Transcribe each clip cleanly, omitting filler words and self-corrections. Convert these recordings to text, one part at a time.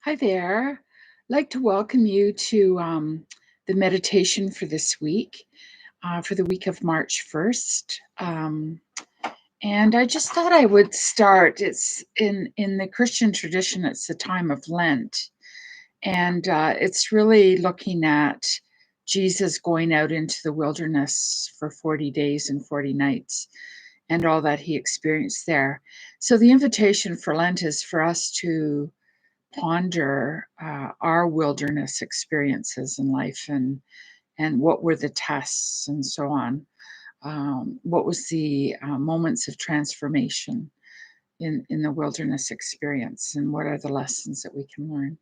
Hi there. I'd like to welcome you to the meditation for this week, for the week of March 1st. And I just thought I would start. It's in the Christian tradition, it's the time of Lent. And it's really looking at Jesus going out into the wilderness for 40 days and 40 nights and all that he experienced there. So the invitation for Lent is for us to ponder our wilderness experiences in life and what were the tests and so on. What was the moments of transformation in the wilderness experience, and what are the lessons that we can learn?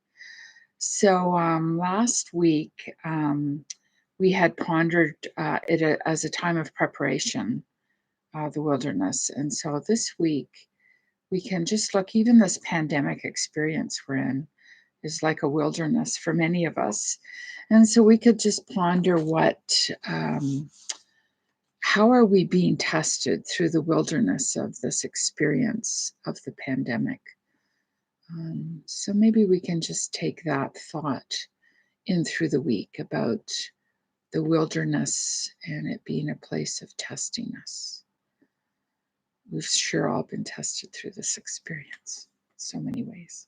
So last week we had pondered as a time of preparation, the wilderness, and so this week we can just look. Even this pandemic experience we're in is like a wilderness for many of us. And so we could just ponder how are we being tested through the wilderness of this experience of the pandemic? So maybe we can just take that thought in through the week about the wilderness and it being a place of testing us. We've sure all been tested through this experience in so many ways.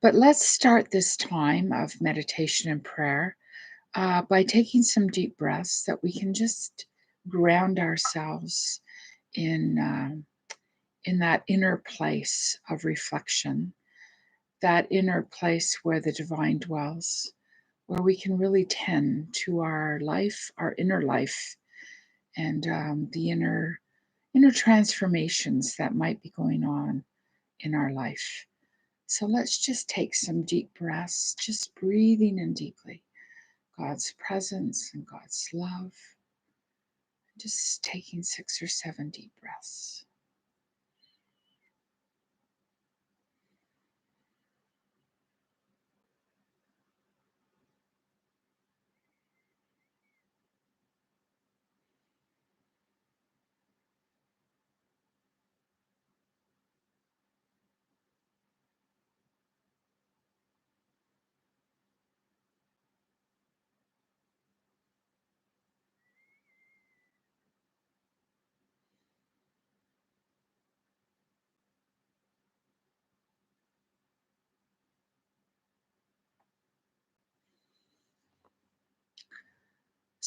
But let's start this time of meditation and prayer by taking some deep breaths that we can just ground ourselves in that inner place of reflection, that inner place where the divine dwells, where we can really tend to our life, our inner life, and the inner transformations that might be going on in our life. So let's just take some deep breaths, just breathing in deeply God's presence and God's love. Just taking 6 or 7 deep breaths.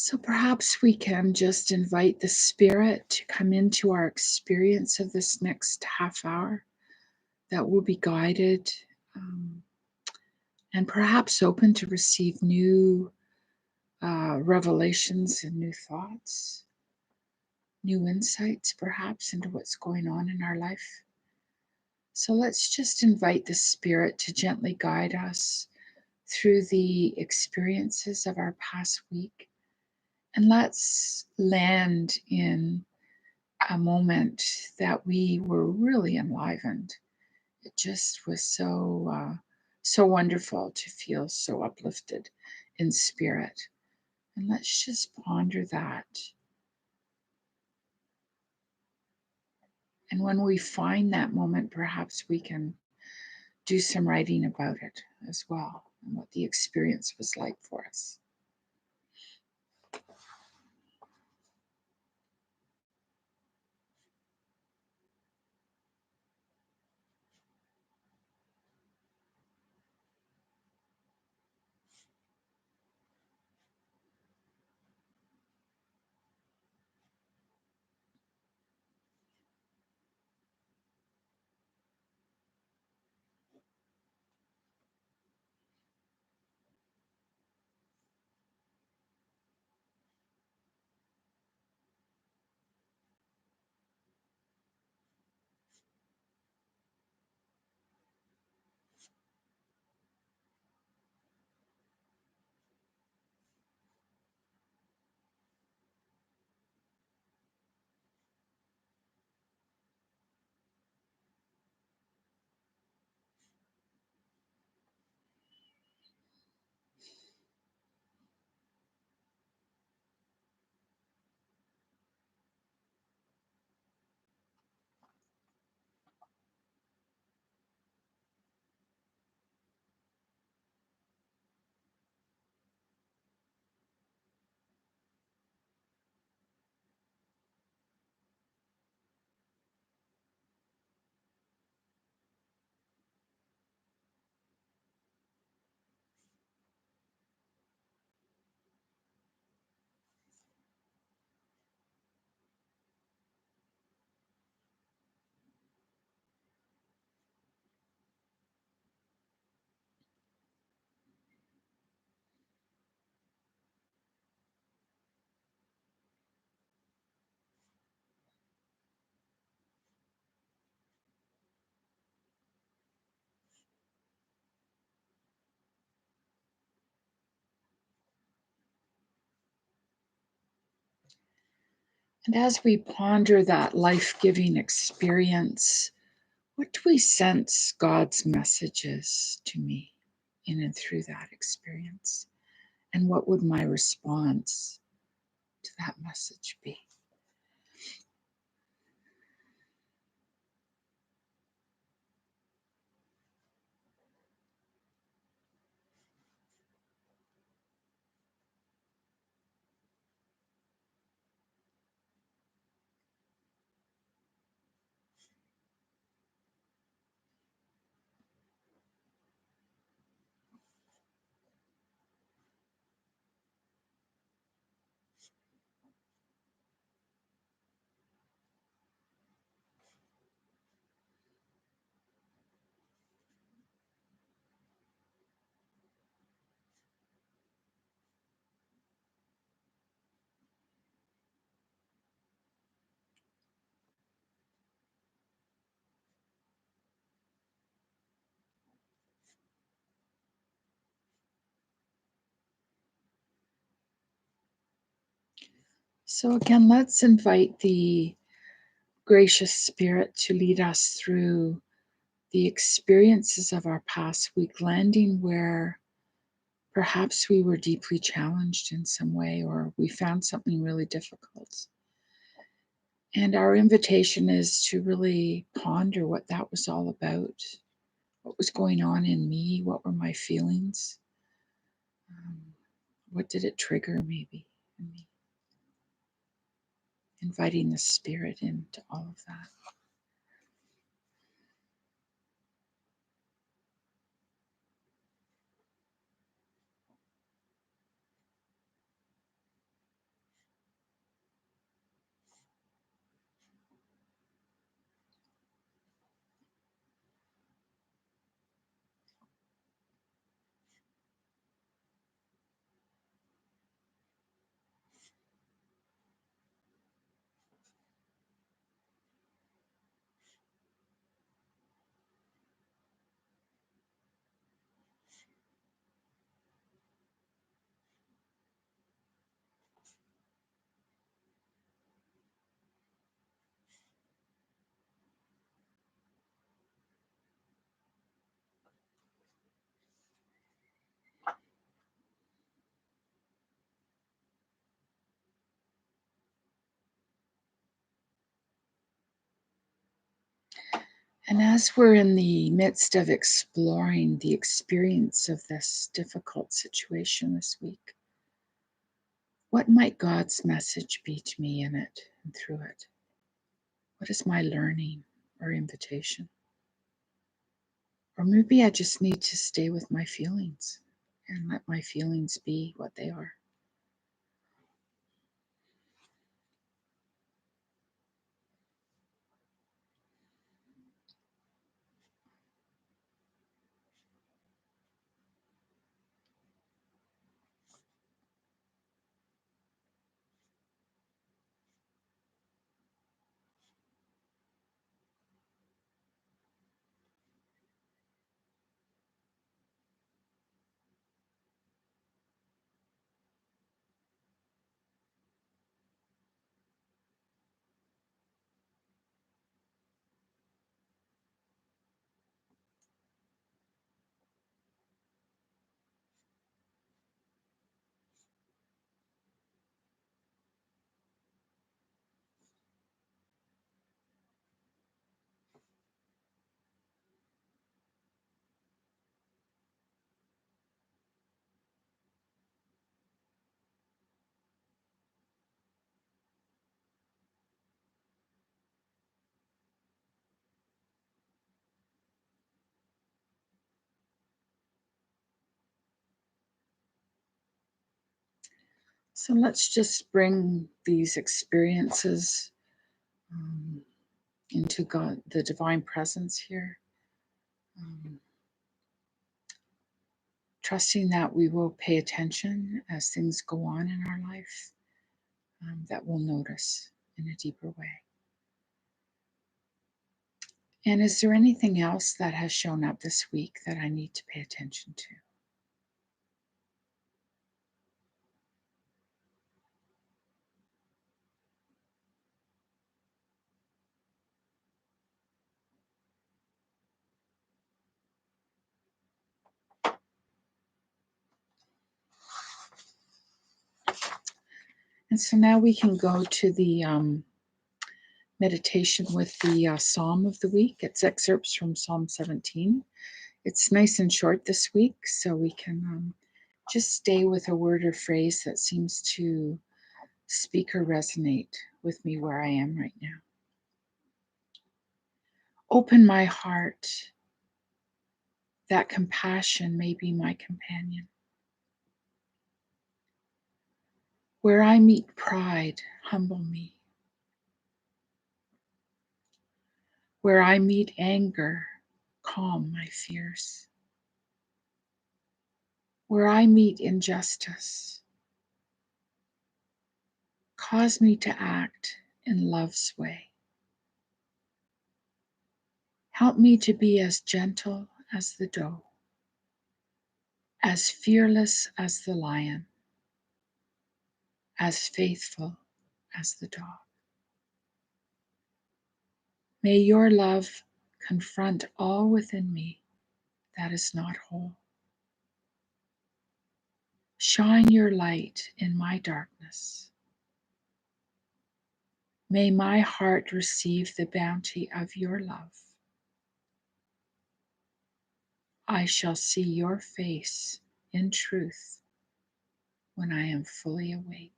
So perhaps we can just invite the Spirit to come into our experience of this next half hour, that will be guided um, and perhaps open to receive new revelations and new thoughts, new insights perhaps into what's going on in our life. So let's just invite the Spirit to gently guide us through the experiences of our past week. And let's land in a moment that we were really enlivened. It just was so wonderful to feel so uplifted in spirit. And let's just ponder that. And when we find that moment, perhaps we can do some writing about it as well, and what the experience was like for us. And as we ponder that life-giving experience, what do we sense God's messages to me in and through that experience? And what would my response to that message be? So again, let's invite the gracious Spirit to lead us through the experiences of our past week, landing where perhaps we were deeply challenged in some way or we found something really difficult. And our invitation is to really ponder what that was all about. What was going on in me? What were my feelings? What did it trigger maybe in me? Inviting the Spirit into all of that. And as we're in the midst of exploring the experience of this difficult situation this week, what might God's message be to me in it and through it? What is my learning or invitation? Or maybe I just need to stay with my feelings and let my feelings be what they are. So let's just bring these experiences into God, the divine presence here. Um, Trusting that we will pay attention as things go on in our life, that we'll notice in a deeper way. And is there anything else that has shown up this week that I need to pay attention to? And so now we can go to the meditation with the Psalm of the week. It's excerpts from Psalm 17. It's nice and short this week, so we can just stay with a word or phrase that seems to speak or resonate with me where I am right now. Open my heart, that compassion may be my companion. Where I meet pride, humble me. Where I meet anger, calm my fears. Where I meet injustice, cause me to act in love's way. Help me to be as gentle as the doe, as fearless as the lion, as faithful as the dog. May your love confront all within me that is not whole. Shine your light in my darkness. May my heart receive the bounty of your love. I shall see your face in truth when I am fully awake.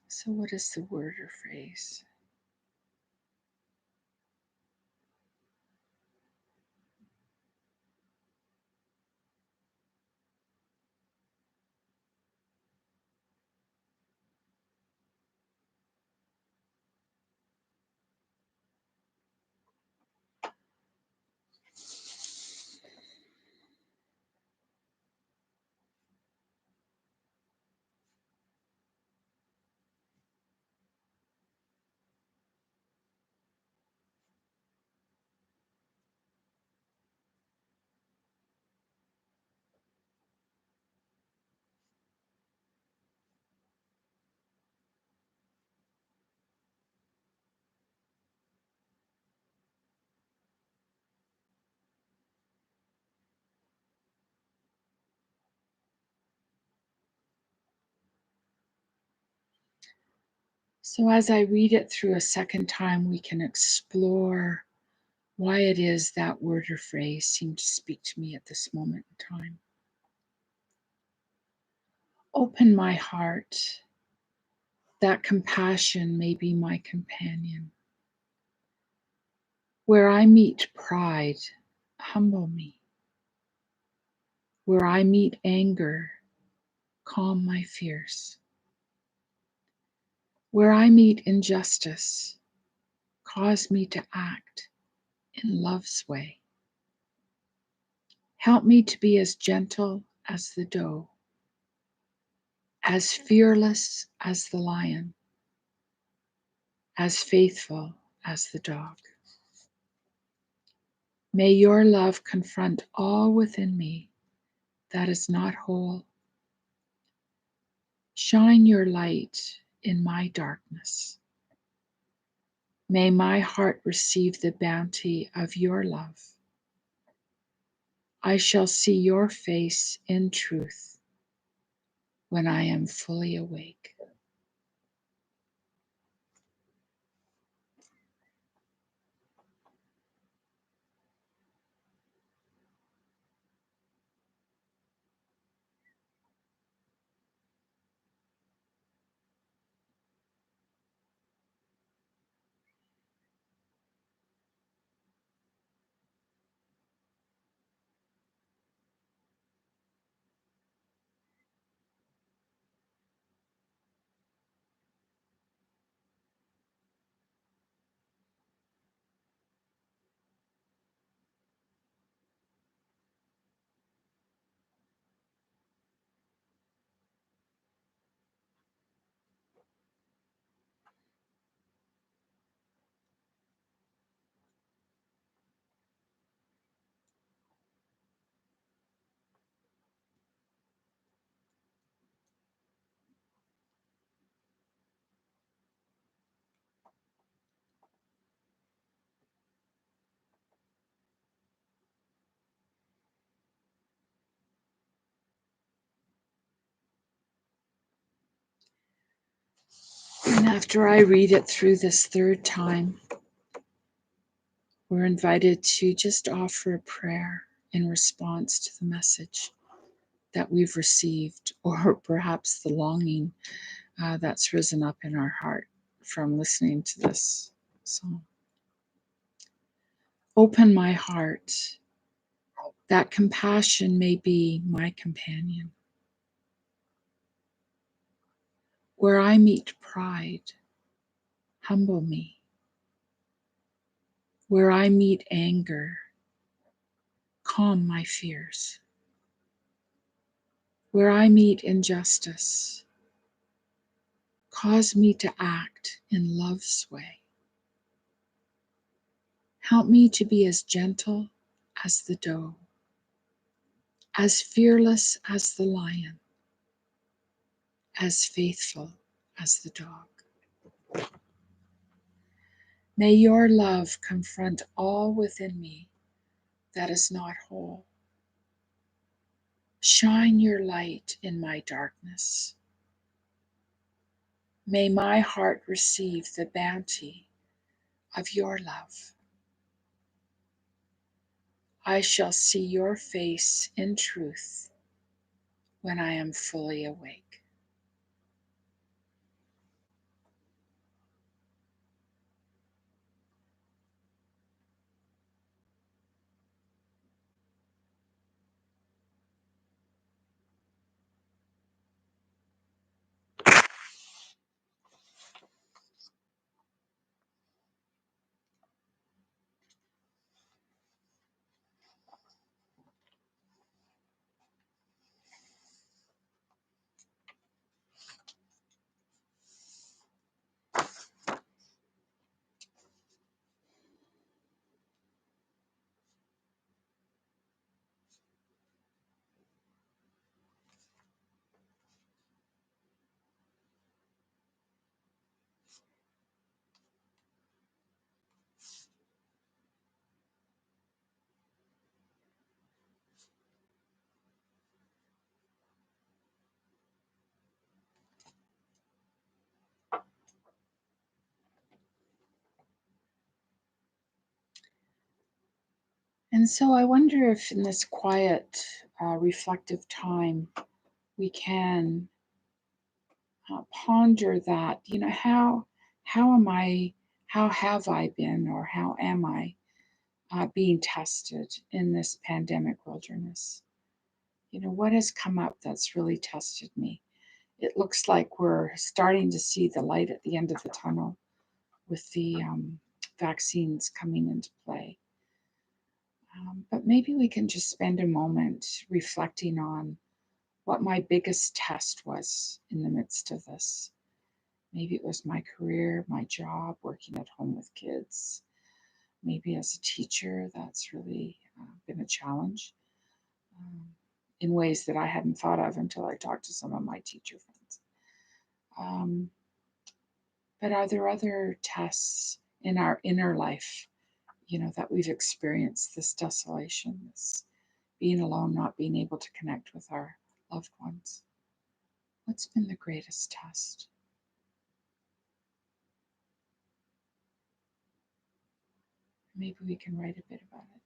So, what is the word or phrase? So, as I read it through a second time, we can explore why it is that word or phrase seemed to speak to me at this moment in time. Open my heart, that compassion may be my companion. Where I meet pride, humble me. Where I meet anger, calm my fears. Where I meet injustice, cause me to act in love's way. Help me to be as gentle as the doe, as fearless as the lion, as faithful as the dog. May your love confront all within me that is not whole. Shine your light in my darkness. May my heart receive the bounty of your love. I shall see your face in truth when I am fully awake. And after I read it through this third time, we're invited to just offer a prayer in response to the message that we've received, or perhaps the longing that's risen up in our heart from listening to this song. Open my heart, that compassion may be my companion. Where I meet pride, humble me. Where I meet anger, calm my fears. Where I meet injustice, cause me to act in love's way. Help me to be as gentle as the doe, as fearless as the lion, as faithful as the dog. May your love confront all within me that is not whole. Shine your light in my darkness. May my heart receive the bounty of your love. I shall see your face in truth when I am fully awake. And so I wonder if in this quiet, reflective time, we can ponder that, how am I, how have I been, or how am I being tested in this pandemic wilderness? What has come up that's really tested me? It looks like we're starting to see the light at the end of the tunnel with the vaccines coming into play. But maybe we can just spend a moment reflecting on what my biggest test was in the midst of this. Maybe it was my career, my job, working at home with kids. Maybe as a teacher, that's really been a challenge um, in ways that I hadn't thought of until I talked to some of my teacher friends. Um, but are there other tests in our inner life, that we've experienced this desolation, this being alone, not being able to connect with our loved ones? What's been the greatest test? Maybe we can write a bit about it.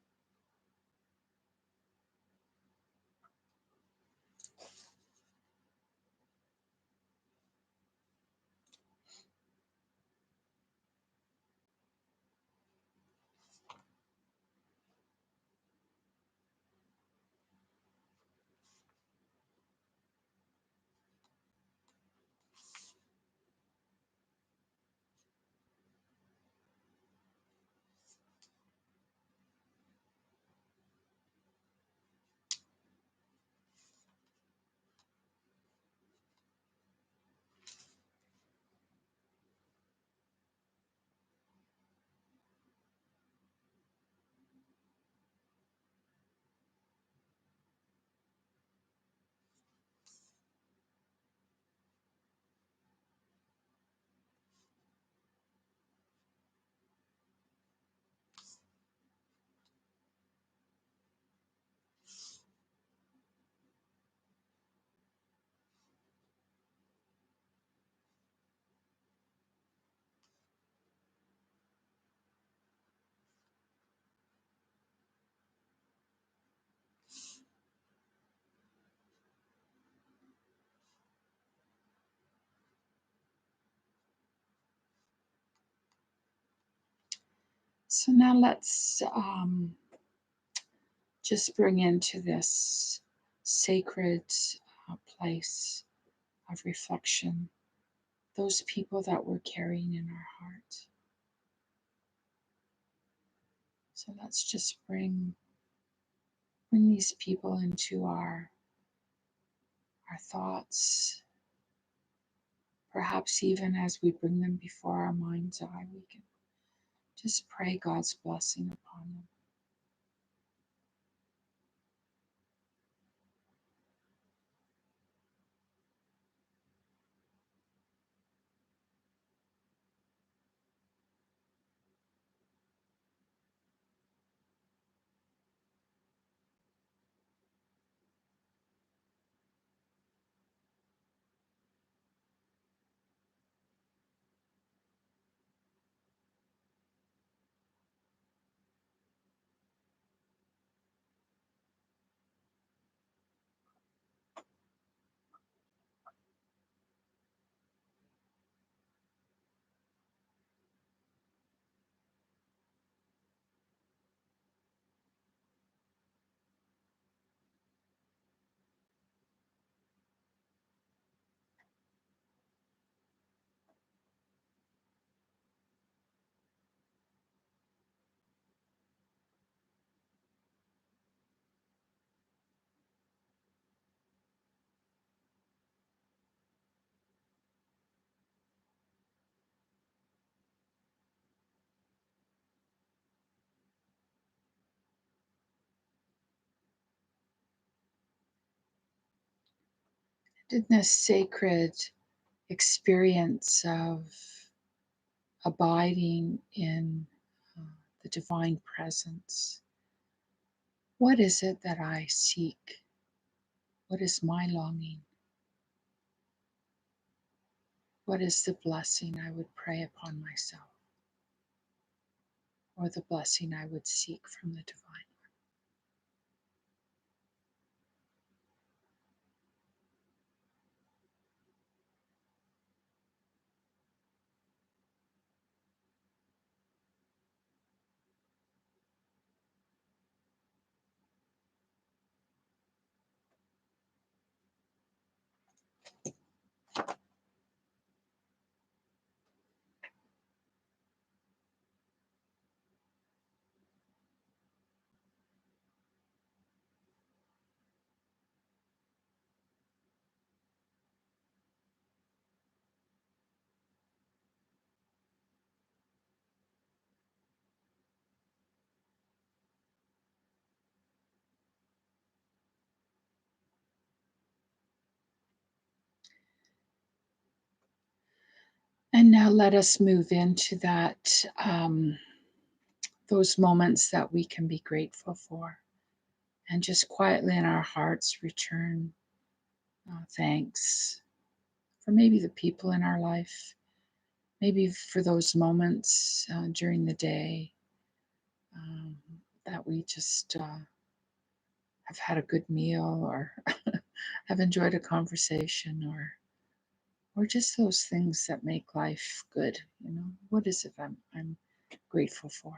So now let's just bring into this sacred place of reflection those people that we're carrying in our heart. So let's just bring these people into our thoughts. Perhaps even as we bring them before our mind's eye, we can just pray God's blessing upon them. In this sacred experience of abiding in uh, the divine presence, what is it that I seek? What is my longing? What is the blessing I would pray upon myself, or the blessing I would seek from the divine? And now let us move into that, those moments that we can be grateful for, and just quietly in our hearts return thanks for maybe the people in our life, maybe for those moments during the day um, that we just have had a good meal, or have enjoyed a conversation, or just those things that make life good. What is it I'm grateful for?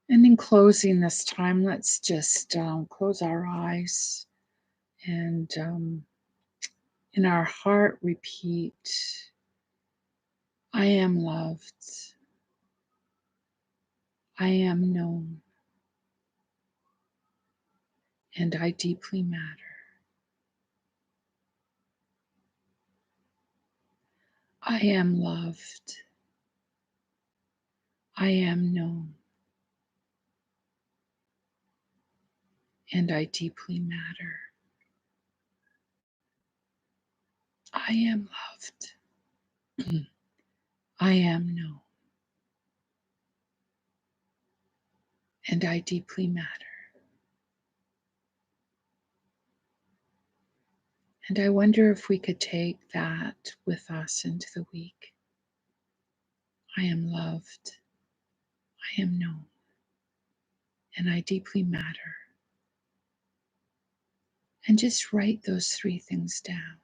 And in closing this time, let's just close our eyes and in our heart repeat, I am loved. I am known. And I deeply matter. I am loved. I am known. And I deeply matter. I am loved. I am known. And I deeply matter. And I wonder if we could take that with us into the week. I am loved. I am known. And I deeply matter. And just write those three things down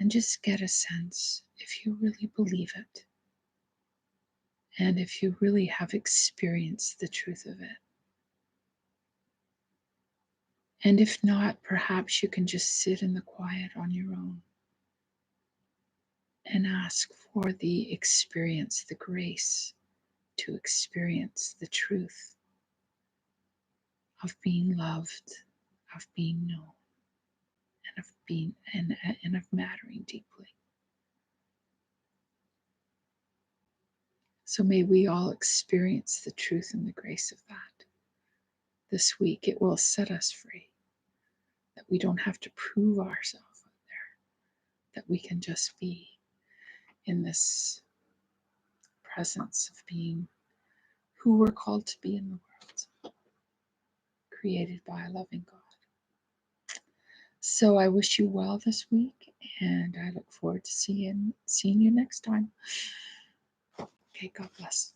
and just get a sense if you really believe it and if you really have experienced the truth of it. And if not, perhaps you can just sit in the quiet on your own and ask for the experience, the grace to experience the truth of being loved, of being known, and of being and of mattering deeply. So may we all experience the truth and the grace of that. This week it will set us free. That we don't have to prove ourselves out there. That we can just be in this presence of being who we're called to be in the world, created by a loving God. So I wish you well this week, and I look forward to seeing you next time. Okay, God bless.